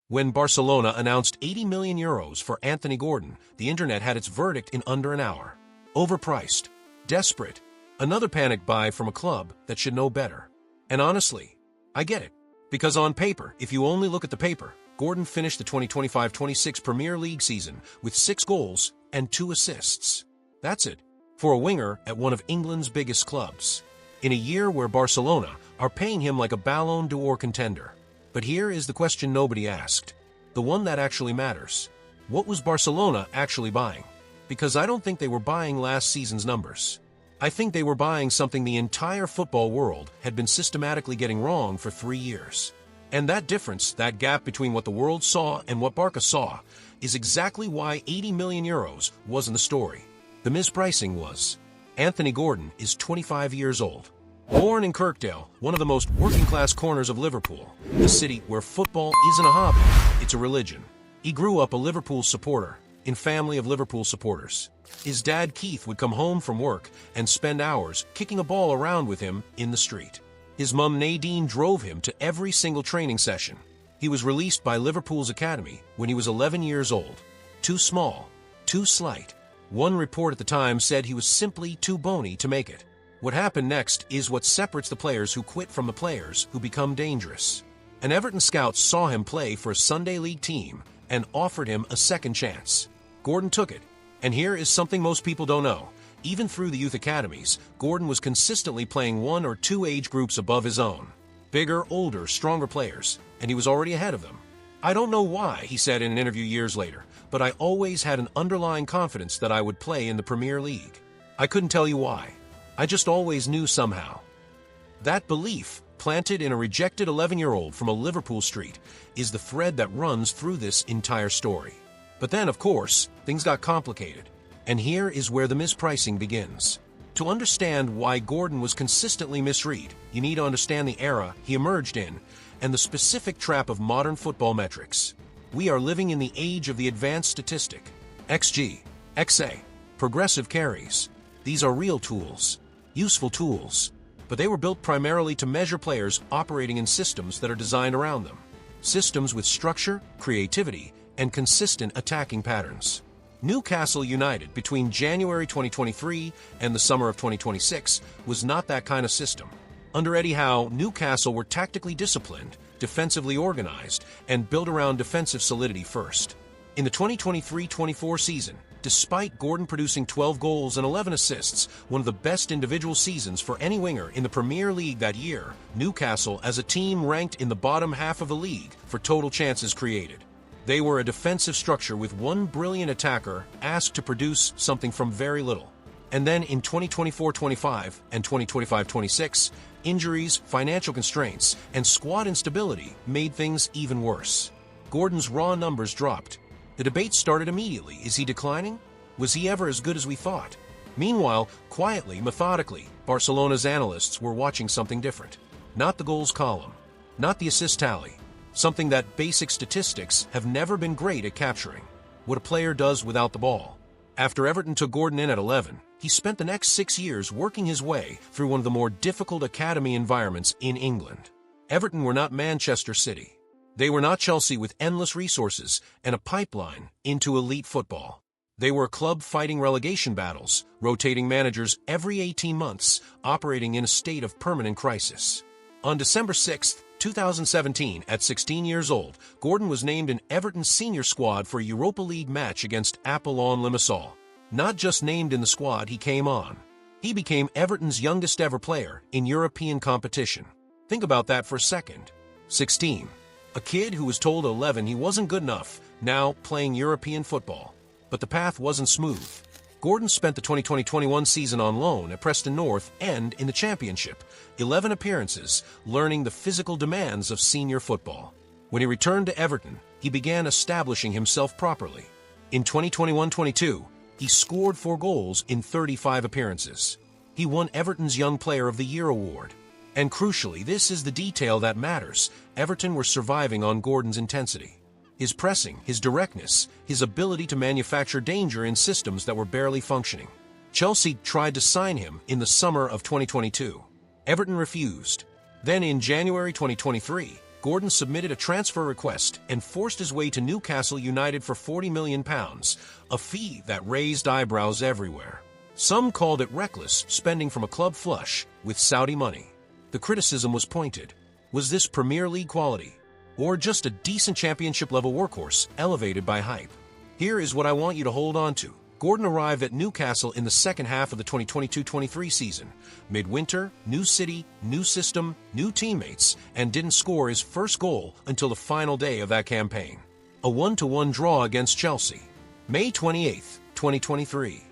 When Barcelona announced €80 million for Anthony Gordon, the internet had its verdict in under an hour. Overpriced. Desperate. Another panic buy from a club that should know better. And honestly, I get it. Because on paper, if you only look at the paper, Gordon finished the 2025-26 Premier League season with 6 goals and 2 assists. That's it. For a winger at one of England's biggest clubs. In a year where Barcelona are paying him like a Ballon d'Or contender. But here is the question nobody asked. The one that actually matters. What was Barcelona actually buying? Because I don't think they were buying last season's numbers. I think they were buying something the entire football world had been systematically getting wrong for 3 years. And that difference, that gap between what the world saw and what Barca saw, is exactly why €80 million wasn't the story. The mispricing was. Anthony Gordon is 25 years old. Born in Kirkdale, one of the most working-class corners of Liverpool, a city where football isn't a hobby, it's a religion. He grew up a Liverpool supporter, in family of Liverpool supporters. His dad Keith would come home from work and spend hours kicking a ball around with him in the street. His mum Nadine drove him to every single training session. He was released by Liverpool's academy when he was 11 years old. Too small, too slight. One report at the time said he was simply too bony to make it. What happened next is what separates the players who quit from the players who become dangerous. An Everton scout saw him play for a Sunday League team and offered him a second chance. Gordon took it. And here is something most people don't know. Even through the youth academies, Gordon was consistently playing 1 or 2 age groups above his own. Bigger, older, stronger players, and he was already ahead of them. I don't know why, he said in an interview years later, but I always had an underlying confidence that I would play in the Premier League. I couldn't tell you why. I just always knew somehow. That belief, planted in a rejected 11-year-old from a Liverpool street, is the thread that runs through this entire story. But then, of course, things got complicated. And here is where the mispricing begins. To understand why Gordon was consistently misread, you need to understand the era he emerged in and the specific trap of modern football metrics. We are living in the age of the advanced statistic. XG, XA, progressive carries. These are real tools, useful tools, but they were built primarily to measure players operating in systems that are designed around them. Systems with structure, creativity, and consistent attacking patterns. Newcastle United between January 2023 and the summer of 2026 was not that kind of system. Under Eddie Howe, Newcastle were tactically disciplined, defensively organized, and built around defensive solidity first. In the 2023-24 season, despite Gordon producing 12 goals and 11 assists, one of the best individual seasons for any winger in the Premier League that year, Newcastle as a team ranked in the bottom half of the league for total chances created. They were a defensive structure with one brilliant attacker asked to produce something from very little. And then in 2024-25 and 2025-26, injuries, financial constraints, and squad instability made things even worse. Gordon's raw numbers dropped. The debate started immediately. Is he declining? Was he ever as good as we thought? Meanwhile, quietly, methodically, Barcelona's analysts were watching something different. Not the goals column, not the assist tally. Something that basic statistics have never been great at capturing. What a player does without the ball. After Everton took Gordon in at 11, he spent the next 6 years working his way through one of the more difficult academy environments in England. Everton were not Manchester City. They were not Chelsea with endless resources and a pipeline into elite football. They were a club fighting relegation battles, rotating managers every 18 months, operating in a state of permanent crisis. On December 6, 2017, at 16 years old, Gordon was named in Everton's senior squad for a Europa League match against Apollon Limassol. Not just named in the squad, he came on. He became Everton's youngest ever player in European competition. Think about that for a second. 16. A kid who was told at 11 he wasn't good enough, now playing European football. But the path wasn't smooth. Gordon spent the 2020-21 season on loan at Preston North and in the Championship, 11 appearances, learning the physical demands of senior football. When he returned to Everton, he began establishing himself properly. In 2021-22, he scored 4 goals in 35 appearances. He won Everton's Young Player of the Year award. And crucially, this is the detail that matters, Everton were surviving on Gordon's intensity. His pressing, his directness, his ability to manufacture danger in systems that were barely functioning. Chelsea tried to sign him in the summer of 2022. Everton refused. Then in January 2023, Gordon submitted a transfer request and forced his way to Newcastle United for £40 million, a fee that raised eyebrows everywhere. Some called it reckless spending from a club flush with Saudi money. The criticism was pointed. Was this Premier League quality? Or just a decent championship-level workhorse elevated by hype? Here is what I want you to hold on to. Gordon arrived at Newcastle in the second half of the 2022-23 season. Midwinter, new city, new system, new teammates, and didn't score his first goal until the final day of that campaign. A 1-1 draw against Chelsea. May 28, 2023.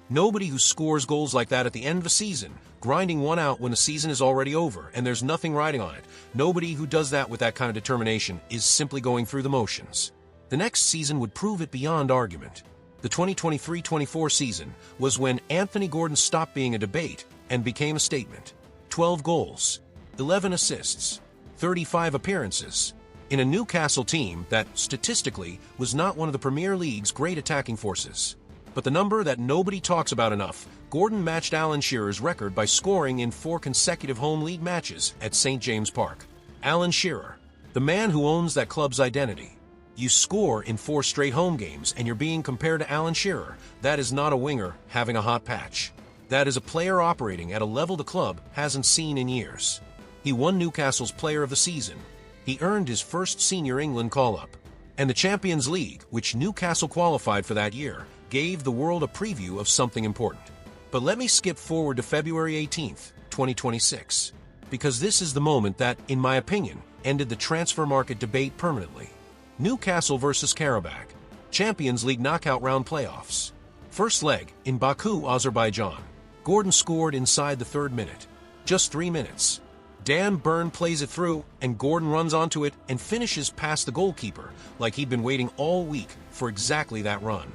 Nobody who scores goals like that at the end of a season, grinding one out when the season is already over and there's nothing riding on it, nobody who does that with that kind of determination is simply going through the motions. The next season would prove it beyond argument. The 2023-24 season was when Anthony Gordon stopped being a debate and became a statement. 12 goals, 11 assists, 35 appearances, in a Newcastle team that, statistically, was not one of the Premier League's great attacking forces. But the number that nobody talks about enough, Gordon matched Alan Shearer's record by scoring in 4 consecutive home league matches at St. James Park. Alan Shearer, the man who owns that club's identity. You score in 4 straight home games and you're being compared to Alan Shearer. That is not a winger having a hot patch. That is a player operating at a level the club hasn't seen in years. He won Newcastle's Player of the Season. He earned his first senior England call-up. And the Champions League, which Newcastle qualified for that year, gave the world a preview of something important. But let me skip forward to February 18th, 2026, because this is the moment that, in my opinion, ended the transfer market debate permanently. Newcastle versus Karabakh, Champions League knockout round playoffs. First leg, in Baku, Azerbaijan. Gordon scored inside the 3rd minute. Just 3 minutes. Dan Burn plays it through, and Gordon runs onto it and finishes past the goalkeeper, like he'd been waiting all week for exactly that run.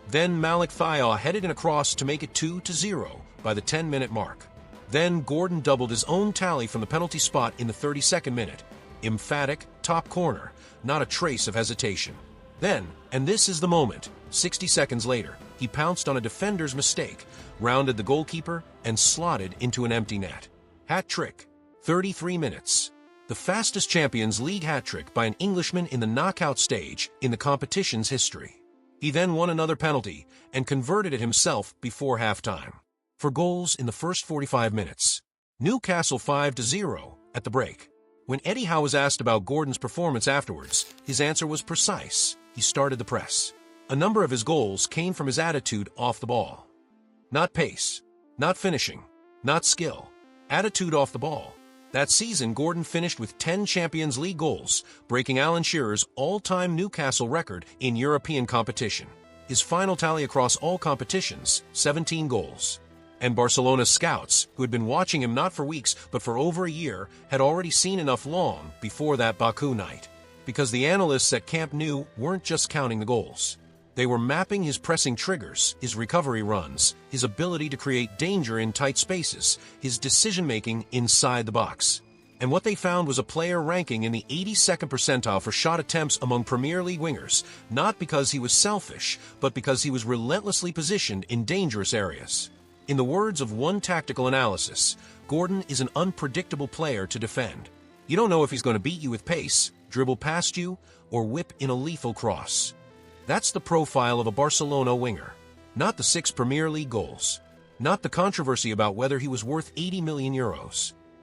Then Malik Thiaw headed in a cross to make it 2-0 by the 10-minute mark. Then Gordon doubled his own tally from the penalty spot in the 32nd minute. Emphatic, top corner, not a trace of hesitation. Then, and this is the moment, 60 seconds later, he pounced on a defender's mistake, rounded the goalkeeper, and slotted into an empty net. Hat trick. 33 minutes. The fastest Champions League hat trick by an Englishman in the knockout stage in the competition's history. He then won another penalty and converted it himself before halftime. For goals in the first 45 minutes. Newcastle 5-0 at the break. When Eddie Howe was asked about Gordon's performance afterwards, his answer was precise. He started the press. A number of his goals came from his attitude off the ball. Not pace, not finishing, not skill. Attitude off the ball. That season, Gordon finished with 10 Champions League goals, breaking Alan Shearer's all-time Newcastle record in European competition. His final tally across all competitions, 17 goals. And Barcelona's scouts, who had been watching him not for weeks but for over a year, had already seen enough long before that Baku night. Because the analysts at Camp Nou weren't just counting the goals. They were mapping his pressing triggers, his recovery runs, his ability to create danger in tight spaces, his decision-making inside the box. And what they found was a player ranking in the 82nd percentile for shot attempts among Premier League wingers, not because he was selfish, but because he was relentlessly positioned in dangerous areas. In the words of one tactical analysis, Gordon is an unpredictable player to defend. You don't know if he's going to beat you with pace, dribble past you, or whip in a lethal cross. That's the profile of a Barcelona winger. Not the 6 Premier League goals. Not the controversy about whether he was worth €80 million.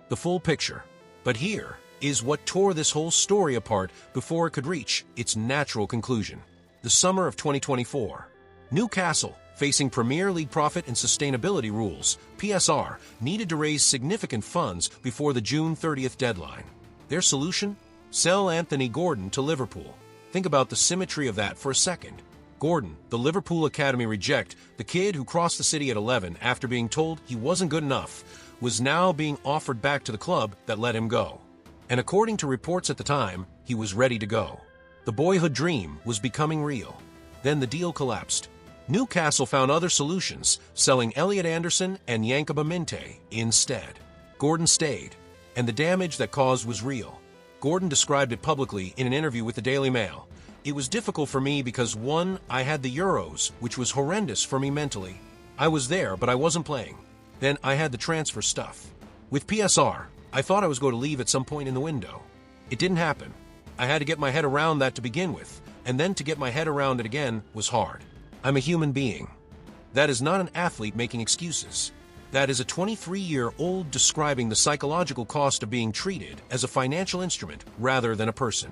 The full picture. But here is what tore this whole story apart before it could reach its natural conclusion. The summer of 2024. Newcastle, facing Premier League profit and sustainability rules, PSR, needed to raise significant funds before the June 30th deadline. Their solution? Sell Anthony Gordon to Liverpool. Think about the symmetry of that for a second. Gordon, the Liverpool Academy reject, the kid who crossed the city at 11 after being told he wasn't good enough, was now being offered back to the club that let him go. And according to reports at the time, he was ready to go. The boyhood dream was becoming real. Then the deal collapsed. Newcastle found other solutions, selling Elliot Anderson and Yankuba Minte instead. Gordon stayed, and the damage that caused was real. Gordon described it publicly in an interview with the Daily Mail. It was difficult for me because, 1, I had the Euros, which was horrendous for me mentally. I was there, but I wasn't playing. Then I had the transfer stuff. With PSR, I thought I was going to leave at some point in the window. It didn't happen. I had to get my head around that to begin with, and then to get my head around it again was hard. I'm a human being. That is not an athlete making excuses. That is a 23-year-old describing the psychological cost of being treated as a financial instrument rather than a person.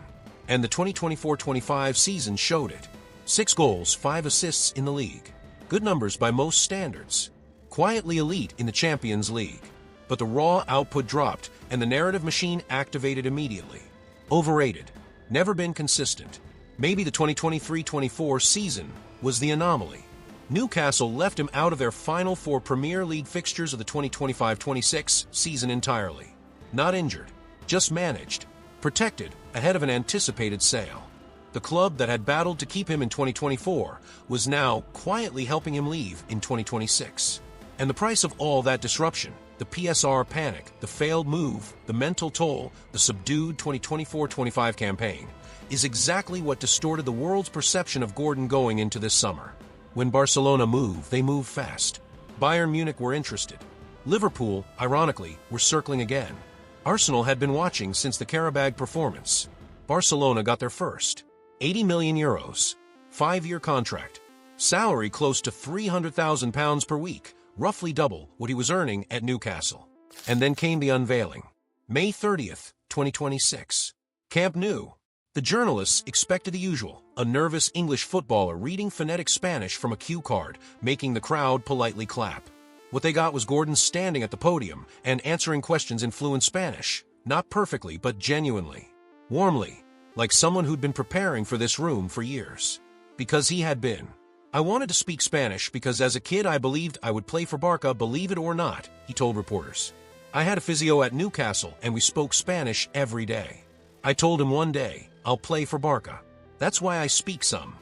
And the 2024-25 season showed it. 6 goals, 5 assists in the league. Good numbers by most standards. Quietly elite in the Champions League. But the raw output dropped, and the narrative machine activated immediately. Overrated. Never been consistent. Maybe the 2023-24 season was the anomaly. Newcastle left him out of their final 4 Premier League fixtures of the 2025-26 season entirely. Not injured, just managed, protected ahead of an anticipated sale. The club that had battled to keep him in 2024 was now quietly helping him leave in 2026. And the price of all that disruption, the PSR panic, the failed move, the mental toll, the subdued 2024-25 campaign, is exactly what distorted the world's perception of Gordon going into this summer. When Barcelona moved, they moved fast. Bayern Munich were interested. Liverpool, ironically, were circling again. Arsenal had been watching since the Carabao performance. Barcelona got their first. €80 million, 5-year contract. Salary close to £300,000 per week, roughly double what he was earning at Newcastle. And then came the unveiling. May 30th, 2026. Camp Nou. The journalists expected the usual, a nervous English footballer reading phonetic Spanish from a cue card, making the crowd politely clap. What they got was Gordon standing at the podium and answering questions in fluent Spanish, not perfectly but genuinely, warmly, like someone who'd been preparing for this room for years. Because he had been. I wanted to speak Spanish because as a kid I believed I would play for Barca, believe it or not, he told reporters. I had a physio at Newcastle and we spoke Spanish every day. I told him one day, I'll play for Barca. That's why I speak some.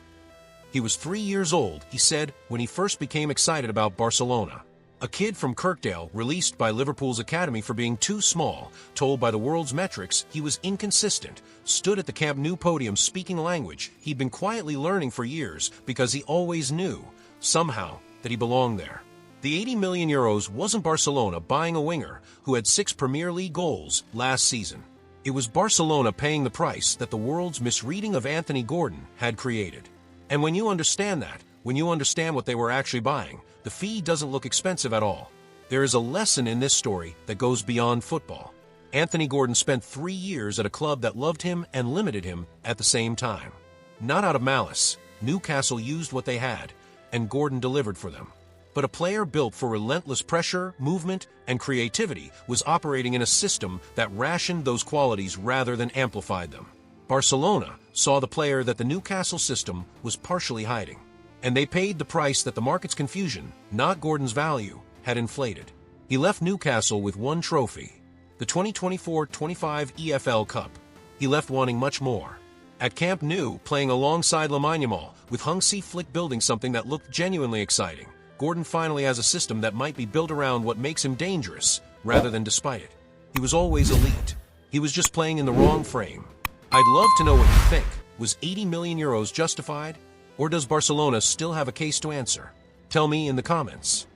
He was 3 years old, he said, when he first became excited about Barcelona. A kid from Kirkdale, released by Liverpool's academy for being too small, told by the world's metrics he was inconsistent, stood at the Camp Nou podium speaking a language he'd been quietly learning for years because he always knew, somehow, that he belonged there. The €80 million wasn't Barcelona buying a winger who had 6 Premier League goals last season. It was Barcelona paying the price that the world's misreading of Anthony Gordon had created. And when you understand that, when you understand what they were actually buying, the fee doesn't look expensive at all. There is a lesson in this story that goes beyond football. Anthony Gordon spent 3 years at a club that loved him and limited him at the same time. Not out of malice, Newcastle used what they had, and Gordon delivered for them. But a player built for relentless pressure, movement, and creativity was operating in a system that rationed those qualities rather than amplified them. Barcelona saw the player that the Newcastle system was partially hiding. And they paid the price that the market's confusion, not Gordon's value, had inflated. He left Newcastle with 1 trophy, the 2024-25 EFL Cup. He left wanting much more. At Camp Nou, playing alongside Lamine Yamal, with Hansi Flick building something that looked genuinely exciting, Gordon finally has a system that might be built around what makes him dangerous, rather than despite it. He was always elite. He was just playing in the wrong frame. I'd love to know what you think. Was €80 million justified? Or does Barcelona still have a case to answer? Tell me in the comments.